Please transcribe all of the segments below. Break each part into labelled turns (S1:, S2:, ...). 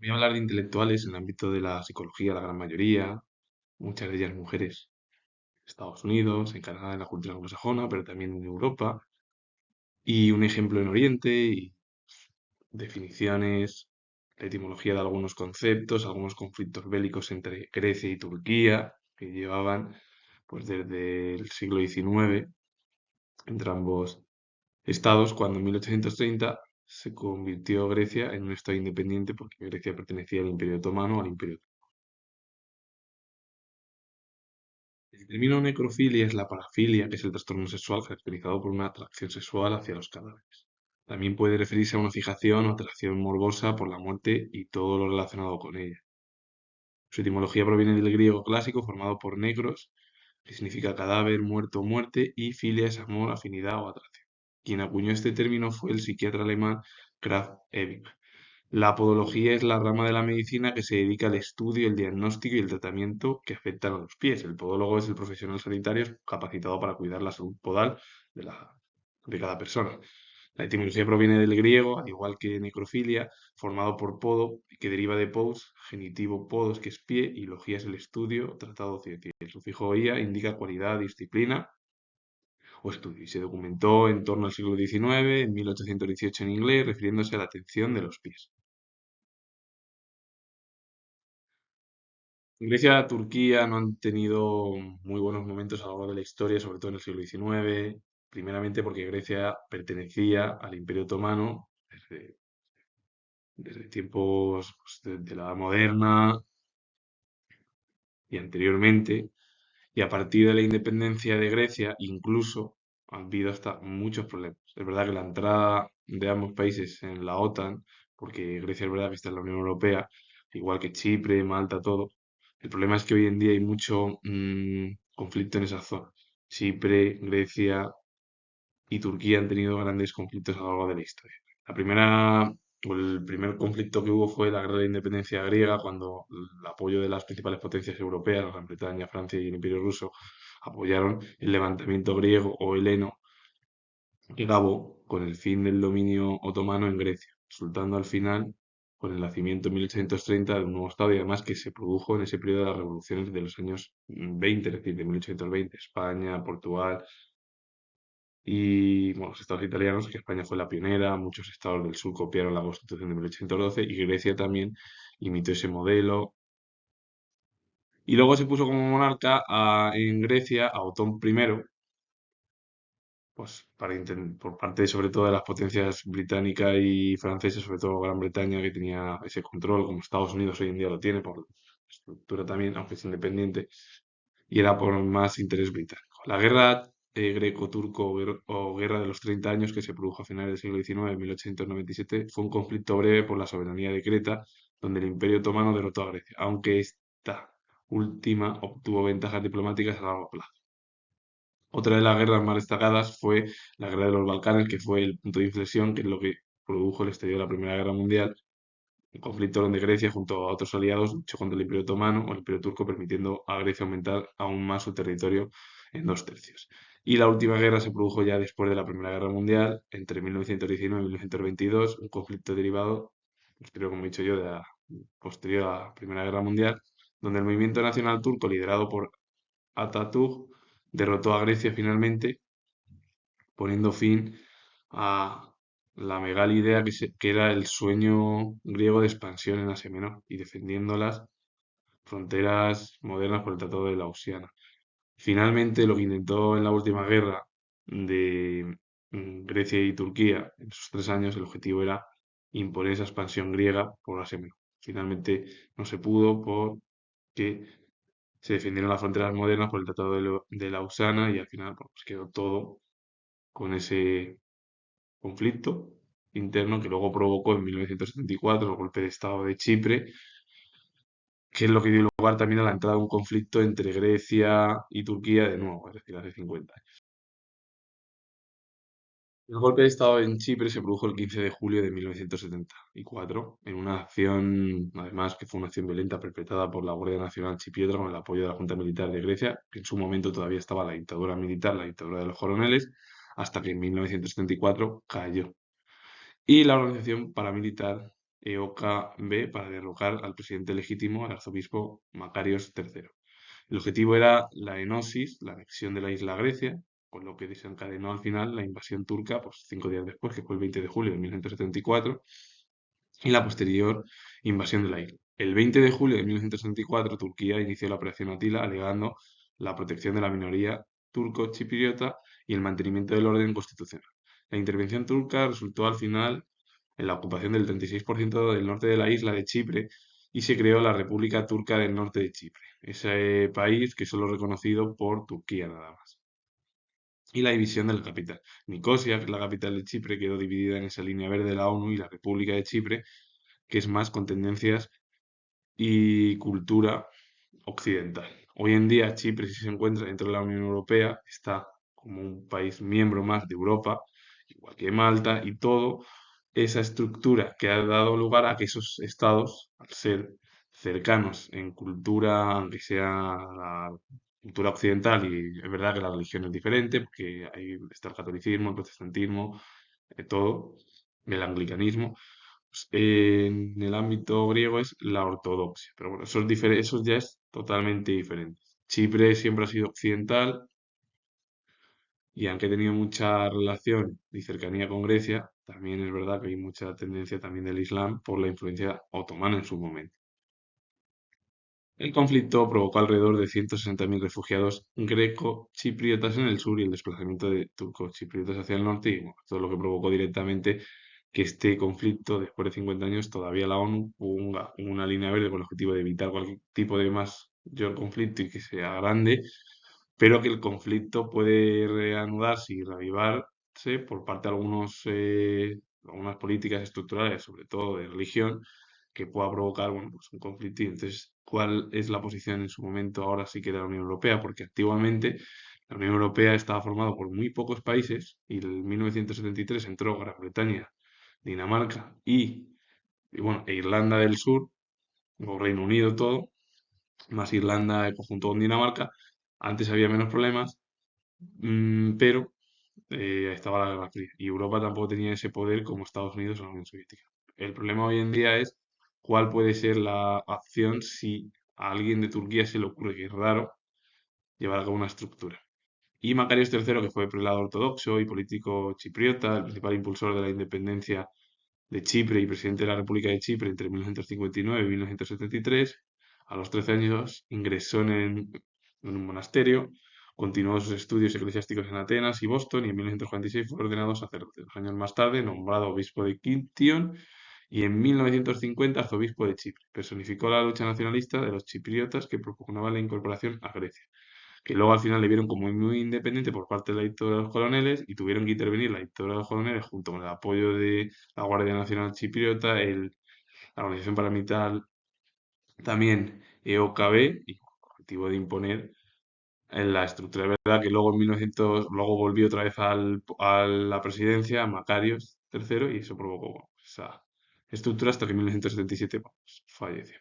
S1: Voy a hablar de intelectuales en el ámbito de la psicología, la gran mayoría, muchas de ellas mujeres, en Estados Unidos, en Canadá, en la cultura anglosajona, pero también en Europa, y un ejemplo en Oriente, y definiciones, la etimología de algunos conceptos, algunos conflictos bélicos entre Grecia y Turquía, que llevaban pues desde el siglo XIX entre ambos estados, cuando en 1830 se convirtió Grecia en un estado independiente porque Grecia pertenecía al Imperio Otomano, al Imperio. El término necrofilia es la parafilia, que es el trastorno sexual caracterizado por una atracción sexual hacia los cadáveres. También puede referirse a una fijación o atracción morbosa por la muerte y todo lo relacionado con ella. Su etimología proviene del griego clásico formado por necros, que significa cadáver, muerto o muerte, y filia es amor, afinidad o atracción. Quien acuñó este término fue el psiquiatra alemán Krafft Ebing. La podología es la rama de la medicina que se dedica al estudio, el diagnóstico y el tratamiento que afectan a los pies. El podólogo es el profesional sanitario capacitado para cuidar la salud podal de, de cada persona. La etimología proviene del griego, al igual que necrofilia, formado por podo, que deriva de pous, genitivo podos, que es pie, y logía es el estudio, tratado, ciencia. El sufijo ia indica cualidad, disciplina o estudio, y se documentó en torno al siglo XIX, en 1818 en inglés, refiriéndose a la atención de los pies. Grecia y Turquía no han tenido muy buenos momentos a lo largo de la historia, sobre todo en el siglo XIX, primeramente porque Grecia pertenecía al Imperio Otomano desde tiempos pues, de la Edad Moderna y anteriormente, y a partir de la independencia de Grecia incluso ha habido hasta muchos problemas. Es verdad que la entrada de ambos países en la OTAN, porque Grecia es verdad que está en la Unión Europea, igual que Chipre, Malta, todo. El problema es que hoy en día hay mucho conflicto en esa zona. Chipre, Grecia y Turquía han tenido grandes conflictos a lo largo de la historia. La primera, o el primer conflicto que hubo fue la guerra de independencia griega, cuando el apoyo de las principales potencias europeas, la Gran Bretaña, Francia y el Imperio Ruso, apoyaron el levantamiento griego o heleno que acabó con el fin del dominio otomano en Grecia, resultando al final con el nacimiento en 1830 de un nuevo Estado y además que se produjo en ese periodo de las revoluciones de los años 20, es decir, de 1820, España, Portugal y bueno, los estados italianos, que España fue la pionera, muchos estados del sur copiaron la Constitución de 1812 y Grecia también imitó ese modelo. Y luego se puso como monarca en Grecia a Otón I, pues por parte sobre todo de las potencias británicas y francesas, sobre todo Gran Bretaña, que tenía ese control, como Estados Unidos hoy en día lo tiene, por estructura también, aunque es independiente, y era por más interés británico. La guerra greco-turco o guerra de los 30 años que se produjo a finales del siglo XIX, en 1897, fue un conflicto breve por la soberanía de Creta, donde el Imperio Otomano derrotó a Grecia, aunque esta última obtuvo ventajas diplomáticas a largo plazo. Otra de las guerras más destacadas fue la Guerra de los Balcanes, que fue el punto de inflexión, que es lo que produjo el estallido de la Primera Guerra Mundial, un conflicto donde Grecia, junto a otros aliados, luchó contra el Imperio Otomano o el Imperio Turco, permitiendo a Grecia aumentar aún más su territorio en 2/3. Y la última guerra se produjo ya después de la Primera Guerra Mundial, entre 1919 y 1922, un conflicto derivado, posterior, como he dicho yo, posterior a la Primera Guerra Mundial, donde el movimiento nacional turco, liderado por Atatürk, derrotó a Grecia finalmente, poniendo fin a la megal idea que era el sueño griego de expansión en Asia Menor y defendiendo las fronteras modernas por el Tratado de Lausana. Finalmente, lo que intentó en la última guerra de Grecia y Turquía, en esos 3 años, el objetivo era imponer esa expansión griega por Asia Menor. Finalmente no se pudo porque se defendieron las fronteras modernas por el Tratado de Lausana y al final pues, quedó todo con ese conflicto interno que luego provocó en 1974 el golpe de Estado de Chipre, que es lo que dio lugar también a la entrada de un conflicto entre Grecia y Turquía de nuevo, es decir, hace 50 años. El golpe de Estado en Chipre se produjo el 15 de julio de 1974, en una acción, además que fue una acción violenta perpetrada por la Guardia Nacional chipriota con el apoyo de la Junta Militar de Grecia, que en su momento todavía estaba la dictadura militar, la dictadura de los coroneles, hasta que en 1974 cayó. Y la organización paramilitar EOKB para derrocar al presidente legítimo, el arzobispo Macarios III. El objetivo era la enosis, la anexión de la isla a Grecia, con lo que desencadenó al final la invasión turca, pues 5 días después, que fue el 20 de julio de 1974, y la posterior invasión de la isla. El 20 de julio de 1964, Turquía inició la Operación Atila, alegando la protección de la minoría turco-chipriota y el mantenimiento del orden constitucional. La intervención turca resultó al final en la ocupación del 36% del norte de la isla de Chipre y se creó la República Turca del Norte de Chipre, ese país que es solo reconocido por Turquía nada más. Y la división de la capital. Nicosia, que es la capital de Chipre, quedó dividida en esa línea verde de la ONU y la República de Chipre, que es más con tendencias y cultura occidental. Hoy en día Chipre, si se encuentra dentro de la Unión Europea, está como un país miembro más de Europa, igual que Malta, y todo esa estructura que ha dado lugar a que esos estados, al ser cercanos en cultura, aunque sea la cultura occidental, y es verdad que la religión es diferente, porque ahí está el catolicismo, el protestantismo, todo, el anglicanismo, pues, en el ámbito griego es la ortodoxia, pero bueno, eso ya es totalmente diferente. Chipre siempre ha sido occidental y aunque ha tenido mucha relación y cercanía con Grecia, también es verdad que hay mucha tendencia también del Islam por la influencia otomana en su momento. El conflicto provocó alrededor de 160.000 refugiados greco-chipriotas en el sur y el desplazamiento de turcos-chipriotas hacia el norte, y bueno, todo lo que provocó directamente que este conflicto, después de 50 años, todavía la ONU ponga una línea verde con el objetivo de evitar cualquier tipo de mayor conflicto y que sea grande, pero que el conflicto puede reanudarse y reavivarse por parte de algunas políticas estructurales, sobre todo de religión, que pueda provocar, bueno, pues un conflicto. Y entonces, ¿cuál es la posición en su momento ahora sí que de la Unión Europea? Porque antiguamente la Unión Europea estaba formada por muy pocos países y en 1973 entró Gran Bretaña, Dinamarca y bueno, e Irlanda del Sur, o Reino Unido todo, más Irlanda en conjunto con Dinamarca. Antes había menos problemas, pero estaba la Guerra Fría y Europa tampoco tenía ese poder como Estados Unidos o la Unión Soviética. El problema hoy en día es cuál puede ser la acción si a alguien de Turquía se le ocurre, que es raro, llevar a cabo una estructura. Y Macarios III, que fue prelado ortodoxo y político chipriota, el principal impulsor de la independencia de Chipre y presidente de la República de Chipre entre 1959 y 1973, a los 13 años ingresó en un monasterio, continuó sus estudios eclesiásticos en Atenas y Boston y en 1946 fue ordenado sacerdote. 2 años más tarde, nombrado obispo de Kition y en 1950 arzobispo de Chipre. Personificó la lucha nacionalista de los chipriotas que propugnaban la incorporación a Grecia, que luego al final le vieron como muy independiente por parte de la dictadura de los coloneles y tuvieron que intervenir la dictadura de los coloneles junto con el apoyo de la Guardia Nacional Chipriota, la organización paramilitar también EOKB, y con el objetivo de imponer en la estructura. Es verdad que luego en 1900, luego volvió otra vez a la presidencia, Macarios III, y eso provocó bueno, esa estructura hasta que en 1977 pues, falleció.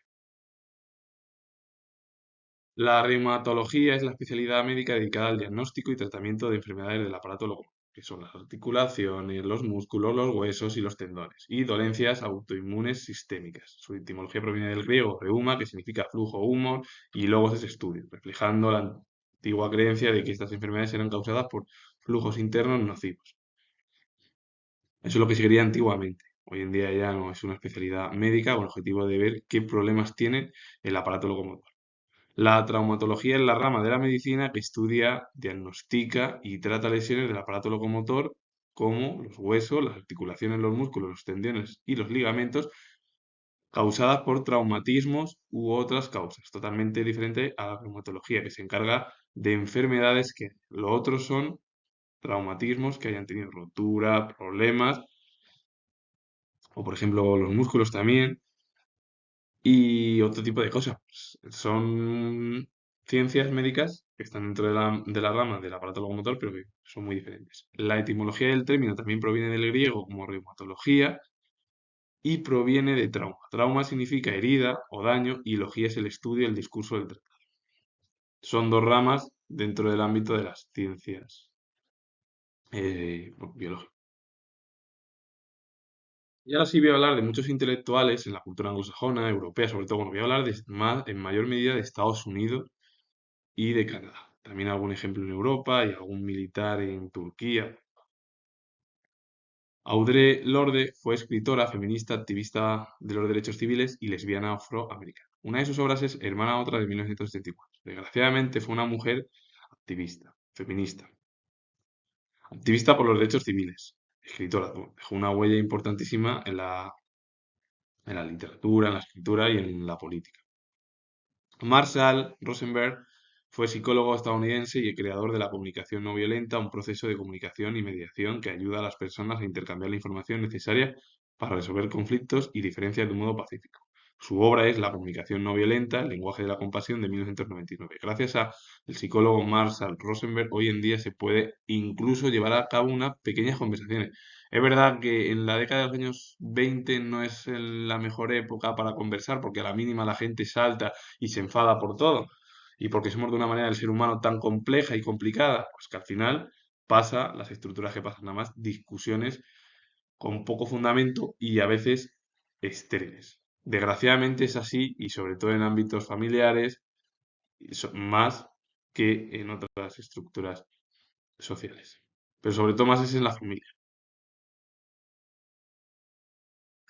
S1: La reumatología es la especialidad médica dedicada al diagnóstico y tratamiento de enfermedades del aparato locomotor, que son las articulaciones, los músculos, los huesos y los tendones, y dolencias autoinmunes sistémicas. Su etimología proviene del griego reuma, que significa flujo, humo, y logos es estudio, reflejando la antigua creencia de que estas enfermedades eran causadas por flujos internos nocivos. Eso es lo que se quería antiguamente. Hoy en día ya no es una especialidad médica con el objetivo de ver qué problemas tiene el aparato locomotor. La traumatología es la rama de la medicina que estudia, diagnostica y trata lesiones del aparato locomotor como los huesos, las articulaciones, los músculos, los tendones y los ligamentos causadas por traumatismos u otras causas. Totalmente diferente a la reumatología que se encarga de enfermedades que lo otro son traumatismos que hayan tenido rotura, problemas o por ejemplo los músculos también y otro tipo de cosas. Son ciencias médicas que están dentro de la rama del aparato locomotor, pero que son muy diferentes. La etimología del término también proviene del griego como reumatología y proviene de trauma. Trauma significa herida o daño y logía es el estudio, el discurso del tratado. Son dos ramas dentro del ámbito de las ciencias biológicas. Y ahora sí voy a hablar de muchos intelectuales en la cultura anglosajona, europea, sobre todo, bueno, voy a hablar más, en mayor medida de Estados Unidos y de Canadá. También algún ejemplo en Europa y algún militar en Turquía. Audre Lorde fue escritora, feminista, activista de los derechos civiles y lesbiana afroamericana. Una de sus obras es Hermana otra de 1974. Desgraciadamente fue una mujer activista, feminista, activista por los derechos civiles, escritora. Bueno, dejó una huella importantísima en la literatura, en la escritura y en la política. Marshall Rosenberg fue psicólogo estadounidense y el creador de la comunicación no violenta, un proceso de comunicación y mediación que ayuda a las personas a intercambiar la información necesaria para resolver conflictos y diferencias de un modo pacífico. Su obra es La comunicación no violenta, el lenguaje de la compasión de 1999. Gracias al psicólogo Marshall Rosenberg, hoy en día se puede incluso llevar a cabo unas pequeñas conversaciones. Es verdad que en la década de los años 20 no es la mejor época para conversar porque a la mínima la gente salta y se enfada por todo. Y porque somos de una manera el ser humano tan compleja y complicada, pues que al final pasa las estructuras que pasan, nada más discusiones con poco fundamento y a veces estériles. Desgraciadamente es así y sobre todo en ámbitos familiares, más que en otras estructuras sociales. Pero sobre todo más es en la familia.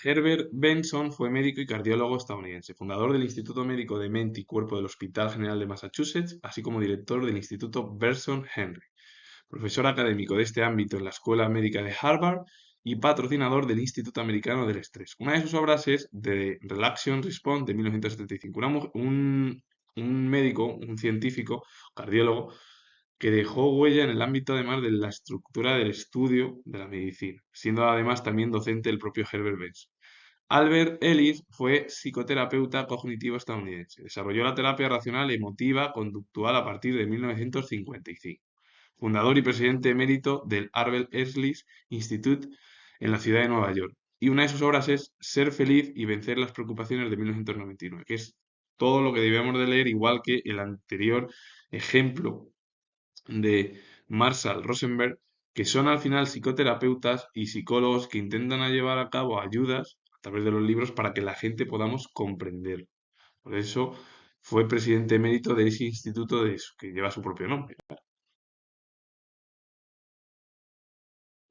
S1: Herbert Benson fue médico y cardiólogo estadounidense, fundador del Instituto Médico de Mente y Cuerpo del Hospital General de Massachusetts, así como director del Instituto Benson Henry, profesor académico de este ámbito en la Escuela Médica de Harvard y patrocinador del Instituto Americano del Estrés. Una de sus obras es The Relaxation Response de 1975. Un médico, un científico, cardiólogo, que dejó huella en el ámbito además de la estructura del estudio de la medicina, siendo además también docente del propio Herbert Benson. Albert Ellis fue psicoterapeuta cognitivo estadounidense. Desarrolló la terapia racional emotiva conductual a partir de 1955. Fundador y presidente emérito del Albert Ellis Institute en la ciudad de Nueva York. Y una de sus obras es Ser feliz y vencer las preocupaciones de 1999, que es todo lo que debemos de leer, igual que el anterior ejemplo de Marshall Rosenberg, que son al final psicoterapeutas y psicólogos que intentan llevar a cabo ayudas a través de los libros para que la gente podamos comprender. Por eso fue presidente emérito de ese instituto que lleva su propio nombre.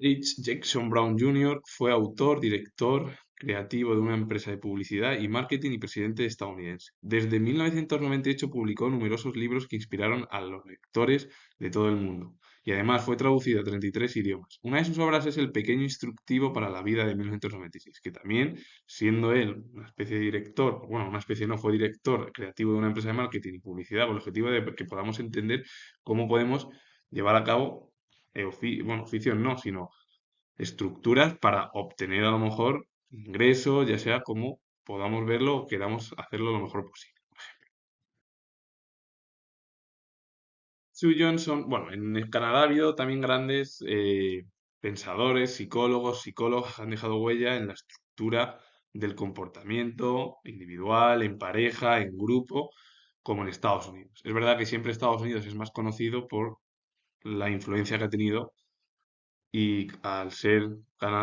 S1: H. Jackson Brown Jr. fue autor, director creativo de una empresa de publicidad y marketing y presidente estadounidense. Desde 1998 publicó numerosos libros que inspiraron a los lectores de todo el mundo y además fue traducido a 33 idiomas. Una de sus obras es El pequeño instructivo para la vida de 1996, que también, siendo él una especie de director, bueno, una especie no, fue director creativo de una empresa de marketing y publicidad con el objetivo de que podamos entender cómo podemos llevar a cabo bueno, oficios no, sino estructuras para obtener a lo mejor ingresos, ya sea como podamos verlo o queramos hacerlo lo mejor posible. Sue Johnson, bueno, en el Canadá ha habido también grandes pensadores, psicólogos que han dejado huella en la estructura del comportamiento individual, en pareja, en grupo, como en Estados Unidos. Es verdad que siempre Estados Unidos es más conocido por la influencia que ha tenido y al ser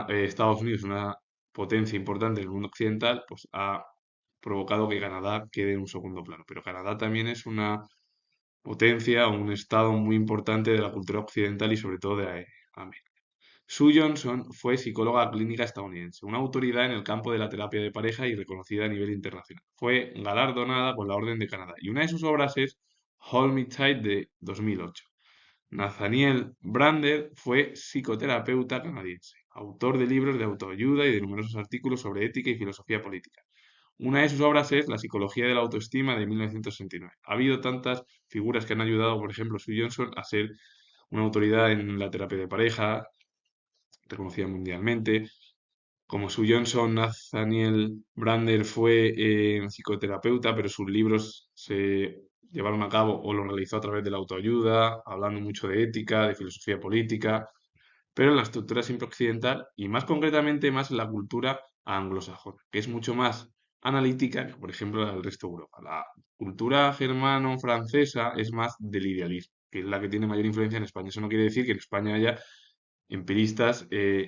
S1: Estados Unidos una potencia importante en el mundo occidental, pues ha provocado que Canadá quede en un segundo plano. Pero Canadá también es una potencia o un estado muy importante de la cultura occidental y sobre todo de América. Sue Johnson fue psicóloga clínica estadounidense, una autoridad en el campo de la terapia de pareja y reconocida a nivel internacional. Fue galardonada con la Orden de Canadá y una de sus obras es Hold Me Tight de 2008. Nathaniel Brander fue psicoterapeuta canadiense, autor de libros de autoayuda y de numerosos artículos sobre ética y filosofía política. Una de sus obras es La psicología de la autoestima de 1969. Ha habido tantas figuras que han ayudado, por ejemplo, Sue Johnson a ser una autoridad en la terapia de pareja, reconocida mundialmente. Como Sue Johnson, Nathaniel Brander fue psicoterapeuta, pero sus libros se llevaron a cabo o lo realizó a través de la autoayuda, hablando mucho de ética, de filosofía política, pero en la estructura siempre occidental y más concretamente más en la cultura anglosajona, que es mucho más analítica que, por ejemplo, la del resto de Europa. La cultura germano-francesa es más del idealismo, que es la que tiene mayor influencia en España. Eso no quiere decir que en España haya empiristas,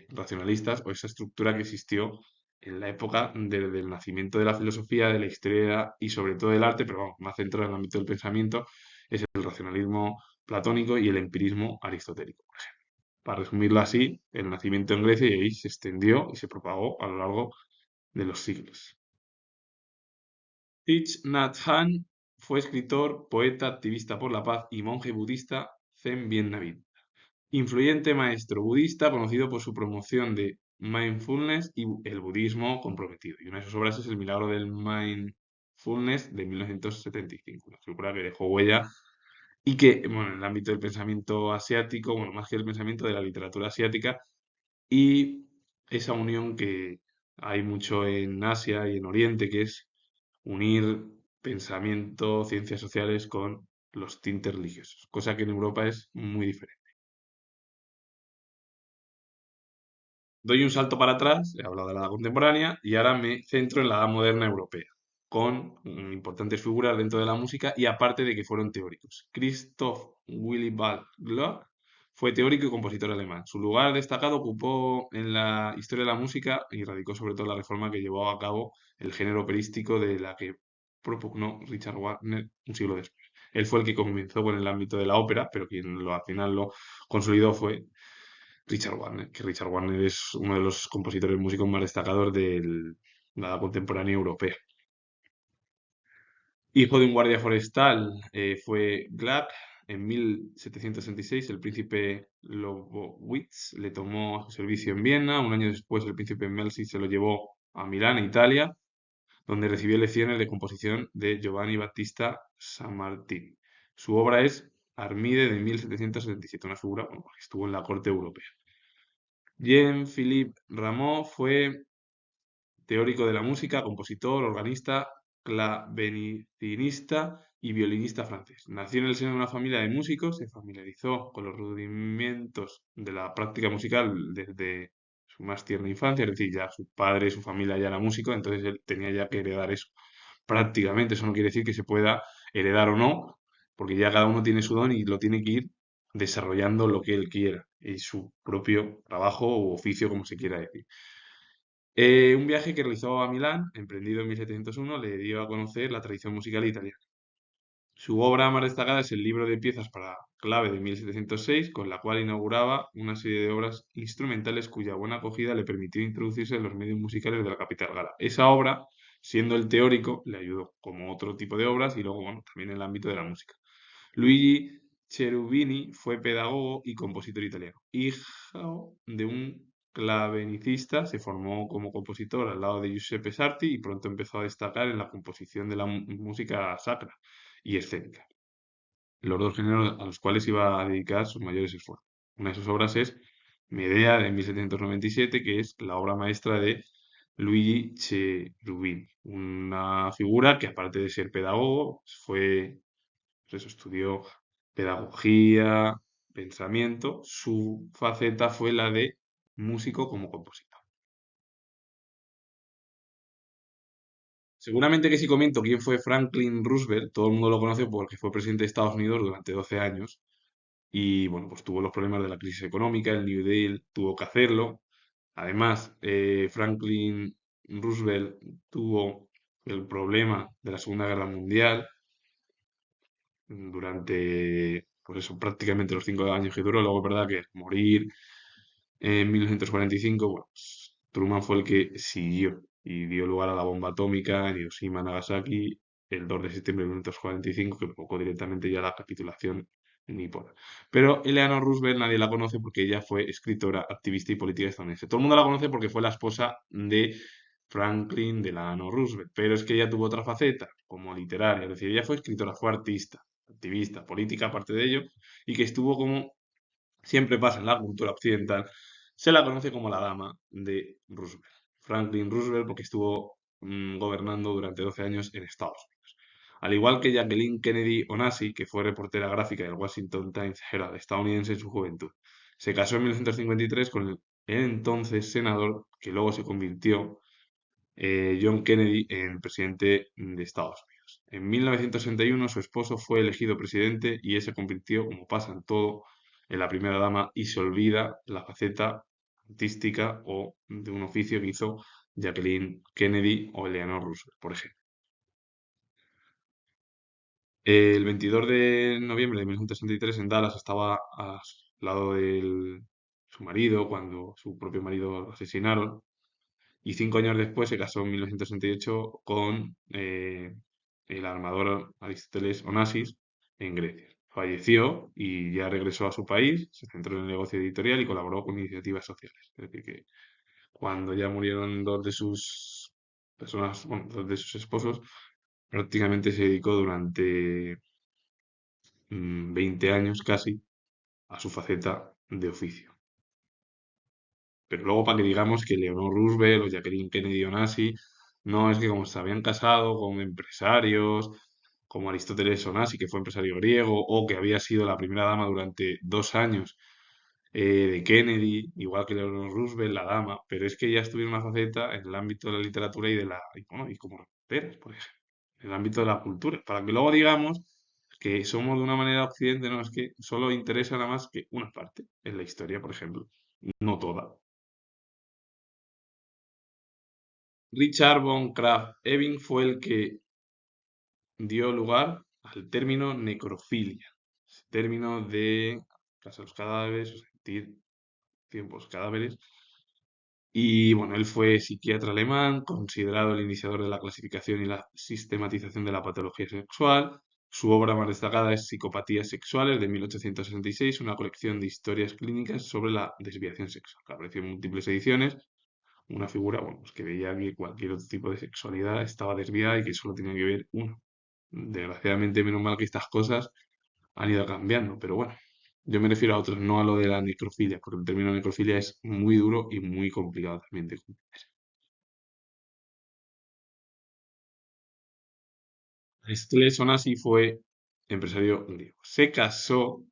S1: racionalistas o esa estructura que existió en la época del nacimiento de la filosofía, de la historia y sobre todo del arte, pero vamos, más centrado en el ámbito del pensamiento, es el racionalismo platónico y el empirismo aristotélico. Para resumirlo así, el nacimiento en Grecia y ahí se extendió y se propagó a lo largo de los siglos. Thich Nhat Hanh fue escritor, poeta, activista por la paz y monje budista zen vietnamita. Influyente maestro budista conocido por su promoción de mindfulness y el budismo comprometido. Y una de sus obras es El milagro del mindfulness de 1975, una figura que dejó huella y que, bueno, en el ámbito del pensamiento asiático, bueno, más que el pensamiento de la literatura asiática y esa unión que hay mucho en Asia y en Oriente, que es unir pensamiento, ciencias sociales con los tintes religiosos, cosa que en Europa es muy diferente. Doy un salto para atrás, he hablado de la edad contemporánea, y ahora me centro en la edad moderna europea, con importantes figuras dentro de la música y aparte de que fueron teóricos. Christoph Willibald Gluck fue teórico y compositor alemán. Su lugar destacado ocupó en la historia de la música y radicó sobre todo la reforma que llevó a cabo el género operístico de la que propugnó Richard Wagner un siglo después. Él fue el que comenzó con el ámbito de la ópera, pero quien al final lo consolidó fue Richard Wagner, que Richard Wagner es uno de los compositores músicos más destacados de la edad contemporánea europea. Hijo de un guardia forestal, fue Gluck. En 1766 el príncipe Lobowitz le tomó a su servicio en Viena. Un año después el príncipe Melzi se lo llevó a Milán, Italia, donde recibió lecciones de composición de Giovanni Battista Sammartini. Su obra es Armide de 1777, una figura, bueno, que estuvo en la corte europea. Jean-Philippe Rameau fue teórico de la música, compositor, organista, clavecinista y violinista francés. Nació en el seno de una familia de músicos, se familiarizó con los rudimentos de la práctica musical desde su más tierna infancia, es decir, ya su padre, su familia ya era músico, entonces él tenía ya que heredar eso. Prácticamente, eso no quiere decir que se pueda heredar o no, porque ya cada uno tiene su don y lo tiene que ir desarrollando lo que él quiera y su propio trabajo o oficio, como se quiera decir. Un viaje que realizó a Milán, emprendido en 1701, le dio a conocer la tradición musical italiana. Su obra más destacada es el libro de piezas para clave de 1706, con la cual inauguraba una serie de obras instrumentales cuya buena acogida le permitió introducirse en los medios musicales de la capital gala. Esa obra, siendo el teórico, le ayudó como otro tipo de obras y luego, bueno, también en el ámbito de la música. Luigi Cherubini fue pedagogo y compositor italiano. Hijo de un clavenicista, se formó como compositor al lado de Giuseppe Sarti y pronto empezó a destacar en la composición de la música sacra y escénica, los dos géneros a los cuales iba a dedicar sus mayores esfuerzos. Una de sus obras es Medea de 1797, que es la obra maestra de Luigi Cherubini, una figura que aparte de ser pedagogo, pues eso, estudió pedagogía, pensamiento. Su faceta fue la de músico como compositor. Seguramente que si comento quién fue Franklin Roosevelt, todo el mundo lo conoce porque fue presidente de Estados Unidos durante 12 años y bueno, pues tuvo los problemas de la crisis económica, el New Deal tuvo que hacerlo. Además, Franklin Roosevelt tuvo el problema de la Segunda Guerra Mundial durante, por eso, prácticamente los 5 años que duró. Luego es verdad que morir en 1945, bueno, pues, Truman fue el que siguió y dio lugar a la bomba atómica en Hiroshima, Nagasaki, el 2 de septiembre de 1945, que provocó directamente ya la capitulación nipona. Pero Eleanor Roosevelt nadie la conoce porque ella fue escritora, activista y política estadounidense. Todo el mundo la conoce porque fue la esposa de Franklin Delano Roosevelt, pero es que ella tuvo otra faceta como literaria, es decir, ella fue escritora, fue artista, activista, política aparte de ello, y que estuvo como siempre pasa en la cultura occidental, se la conoce como la dama de Roosevelt. Franklin Roosevelt porque estuvo gobernando durante 12 años en Estados Unidos. Al igual que Jacqueline Kennedy Onassis, que fue reportera gráfica del Washington Times Herald estadounidense en su juventud. Se casó en 1953 con el entonces senador, que luego se convirtió John Kennedy en presidente de Estados Unidos. En 1961 su esposo fue elegido presidente y él se convirtió, como pasa en todo, en la primera dama y se olvida la faceta artística o de un oficio que hizo Jacqueline Kennedy o Eleanor Roosevelt, por ejemplo. El 22 de noviembre de 1963 en Dallas estaba al lado de su marido cuando su propio marido lo asesinaron. Y 5 años después se casó en 1968 con el armador Aristóteles Onassis en Grecia. Falleció y ya regresó a su país, se centró en el negocio editorial y colaboró con iniciativas sociales. Es decir, que cuando ya murieron dos de sus personas, bueno, dos de sus esposos, prácticamente se dedicó durante 20 años casi a su faceta de oficio. Pero luego para que digamos que Leonor Roosevelt o Jacqueline Kennedy Onassis, no es que como se habían casado con empresarios, como Aristóteles Onassis, que fue empresario griego, o que había sido la primera dama durante 2 años de Kennedy, igual que Leonor Roosevelt, la dama, pero es que ella en una faceta en el ámbito de la literatura y de bueno, y como reporteras, por ejemplo, en el ámbito de la cultura, para que luego digamos que somos de una manera occidente, no, es que solo interesa nada más que una parte en la historia, por ejemplo, no toda. Richard von Krafft-Ebing fue el que dio lugar al término necrofilia, término de casa de los cadáveres o sentir tiempos cadáveres. Y bueno, él fue psiquiatra alemán, considerado el iniciador de la clasificación y la sistematización de la patología sexual. Su obra más destacada es Psicopatías sexuales de 1866, una colección de historias clínicas sobre la desviación sexual, que apareció en múltiples ediciones. Una figura, bueno, pues que veía que cualquier otro tipo de sexualidad estaba desviada y que solo tenía que ver uno. Desgraciadamente, menos mal que estas cosas han ido cambiando, pero bueno, yo me refiero a otros, no a lo de la necrofilia, porque el término necrofilia es muy duro y muy complicado también de comprender. Aristóteles Onassi fue empresario griego. Se casó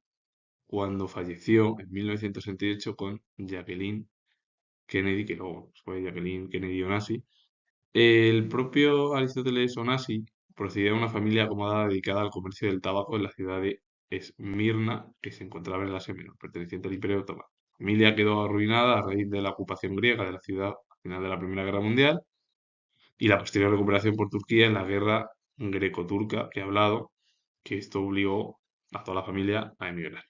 S1: cuando falleció en 1968 con Jacqueline Kennedy, que luego fue Jacqueline Kennedy Onassi. El propio Aristóteles Onassi procedía de una familia acomodada dedicada al comercio del tabaco en la ciudad de Esmirna, que se encontraba en el Asia Menor, perteneciente al Imperio Otomano. La familia quedó arruinada a raíz de la ocupación griega de la ciudad al final de la Primera Guerra Mundial y la posterior recuperación por Turquía en la guerra greco-turca que he hablado, que esto obligó a toda la familia a emigrar.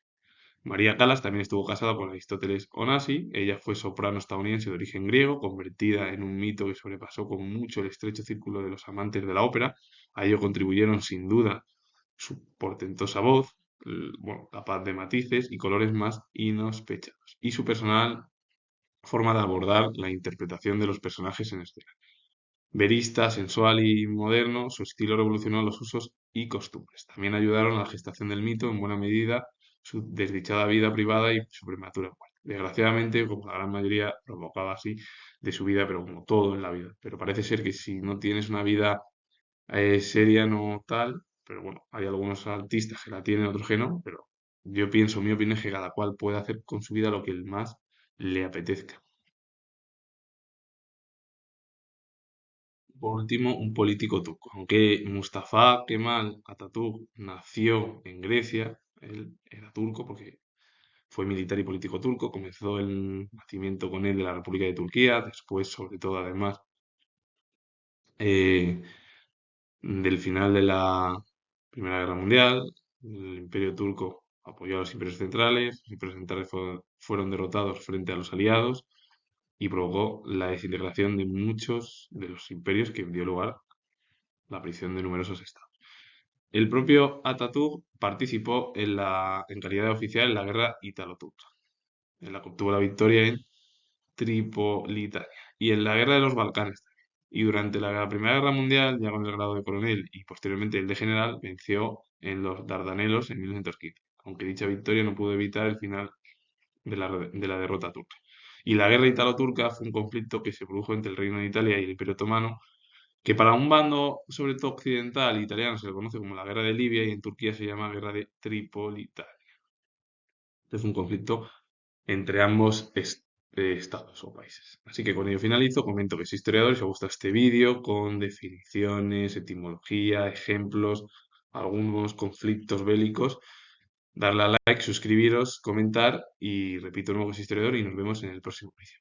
S1: María Callas también estuvo casada con Aristóteles Onassi. Ella fue soprano estadounidense de origen griego, convertida en un mito que sobrepasó con mucho el estrecho círculo de los amantes de la ópera. A ello contribuyeron sin duda su portentosa voz, bueno, capaz de matices y colores más inhospechados, y su personal forma de abordar la interpretación de los personajes en escena. Verista, sensual y moderno, su estilo revolucionó los usos y costumbres. También ayudaron a la gestación del mito en buena medida su desdichada vida privada y su prematura muerte. Desgraciadamente, como la gran mayoría, provocaba así de su vida, pero como todo en la vida. Pero parece ser que si no tienes una vida seria, no tal, pero bueno, hay algunos artistas que la tienen, otros que no, pero yo pienso, mi opinión es que cada cual puede hacer con su vida lo que más le apetezca. Por último, un político turco. Aunque Mustafa Kemal Atatürk nació en Grecia, él era turco porque fue militar y político turco. Comenzó el nacimiento con él de la República de Turquía, después, sobre todo, además, eh, del final de la Primera Guerra Mundial. El Imperio Turco apoyó a los imperios centrales. Los imperios centrales fueron derrotados frente a los aliados y provocó la desintegración de muchos de los imperios que dio lugar a la aparición de numerosos estados. El propio Atatürk participó en calidad de oficial en la guerra ítalo-turca, en la que obtuvo la victoria en Tripolitania y en la guerra de los Balcanes también. Y durante la Primera Guerra Mundial, ya con el grado de coronel y posteriormente el de general, venció en los Dardanelos en 1915, aunque dicha victoria no pudo evitar el final de la derrota turca. Y la guerra ítalo-turca fue un conflicto que se produjo entre el Reino de Italia y el Imperio Otomano, que para un bando, sobre todo occidental, italiano, se le conoce como la Guerra de Libia y en Turquía se llama Guerra de Tripolitania. Es un conflicto entre ambos estados o países. Así que con ello finalizo, comento que soy historiador y si os gusta este vídeo con definiciones, etimología, ejemplos, algunos conflictos bélicos, darle a like, suscribiros, comentar y repito de nuevo que soy historiador y nos vemos en el próximo vídeo.